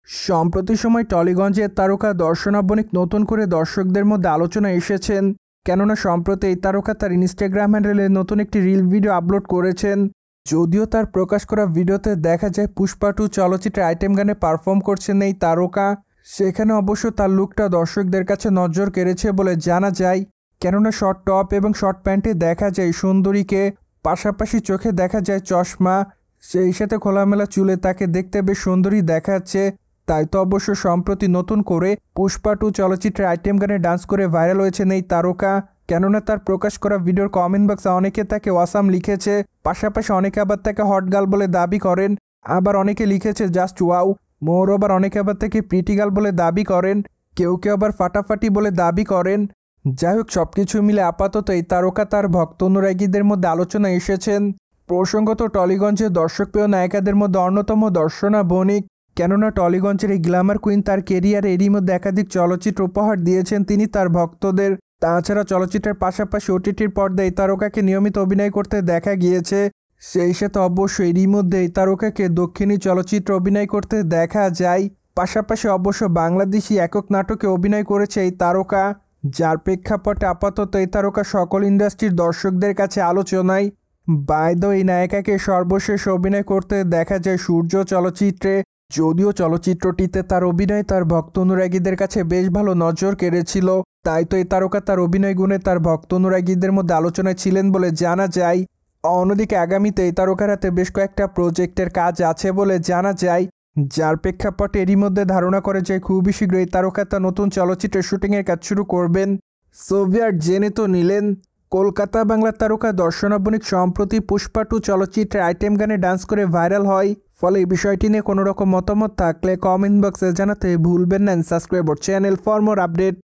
সম্প্রতি সময় টলিগঞ্জের তারকা দর্শনা বণিক নতুন করে দর্শকদের মধ্যে আলোচনায় এসেছেন, কেননা সম্প্রতি এই তারকা তার ইনস্টাগ্রাম হ্যান্ডেলে নতুন একটি রিল ভিডিও আপলোড করেছেন। যদিও তার প্রকাশ করা ভিডিওতে দেখা যায় পুষ্পা 2 চলচ্চিত্রের আইটেম গানে পারফর্ম করছেন এই তারকা, সেখানে অবশ্য তার লুকটা দর্শকদের কাছে নজর কেড়েছে বলে জানা যায়। কেননা শর্ট টপ এবং শর্ট প্যান্টে দেখা যায় সুন্দরীকে, পাশাপাশি চোখে দেখা যায় চশমা, সেই সাথে খোলামেলা চুলে তাকে দেখতে বেশ সুন্দরী দেখাচ্ছে। তাই তো অবশ্য সম্প্রতি নতুন করে পুষ্পা 2 চলচ্চিত্রের আইটেম গানে ডান্স করে ভাইরাল হয়েছেন এই তারকা। কেননা তার প্রকাশ করা ভিডিওর কমেন্ট বক্সে অনেকে তাকে ওয়াসাম লিখেছে, পাশাপাশি অনেকে আবার তাকে হট গার্ল বলে দাবি করেন, আবার অনেকে লিখেছে জাস্ট ওয়াও। মোর আবার অনেকে আবার তাকে প্রিটি গার্ল বলে দাবি করেন, কেউ কেউ আবার ফাটাফাটি বলে দাবি করেন। যাই হোক, সবকিছু মিলে আপাতত এই তারকা তার ভক্ত অনুরাগীদের মধ্যে আলোচনায় এসেছেন। প্রসঙ্গত টলিগঞ্জের দর্শকপ্রিয় নায়িকাদের মধ্যে অন্যতম দর্শনা বণিক। কেননা টলিগঞ্জের এই গ্ল্যামার কুইন তার কেরিয়ারে এরই মধ্যে একাধিক চলচ্চিত্র উপহার দিয়েছেন তিনি তার ভক্তদের। তাছাড়া চলচ্চিত্রের পাশাপাশি ওটিটির পর্দায় এই তারকাকে নিয়মিত অভিনয় করতে দেখা গিয়েছে। সেই সাথে অবশ্যই এরই মধ্যে এই তারকাকে দক্ষিণী চলচ্চিত্র অভিনয় করতে দেখা যায়। পাশাপাশি অবশ্য বাংলাদেশি একক নাটকে অভিনয় করেছে এই তারকা, যার প্রেক্ষাপটে আপাতত এই তারকা সকল ইন্ডাস্ট্রির দর্শকদের কাছে আলোচনায়। বাই দ্য ওয়ে, এই নায়িকাকে সর্বশেষ অভিনয় করতে দেখা যায় সূর্য চলচ্চিত্রে। যদিও চলচ্চিত্রটিতে তার অভিনয় তার ভক্ত অনুরাগীদের কাছে বেশ ভালো নজর কেড়েছিল, তাই তো এই তারকা তার অভিনয় গুণে তার ভক্ত অনুরাগীদের মধ্যে আলোচনায় ছিলেন বলে জানা যায়। অন্যদিকে আগামীতে এই তারকার হাতে বেশ কয়েকটা প্রজেক্টের কাজ আছে বলে জানা যায়, যার প্রেক্ষাপটে এরই মধ্যে ধারণা করে যে খুবই শীঘ্রই এই তারকা তার নতুন চলচ্চিত্রের শুটিংয়ের কাজ শুরু করবেন। সোভিয়ার জেনে তো নিলেন, কলকাতা বাংলার তারকা দর্শনা বণিক সম্প্রতি পুষ্পা 2 চলচ্চিত্রের আইটেম গানে ডান্স করে ভাইরাল হয়। ফলে এই বিষয়টি নিয়ে কোনো রকম মতামত থাকলে কমেন্ট বক্সে জানাতে ভুলবেন না। Subscribe channel for more update.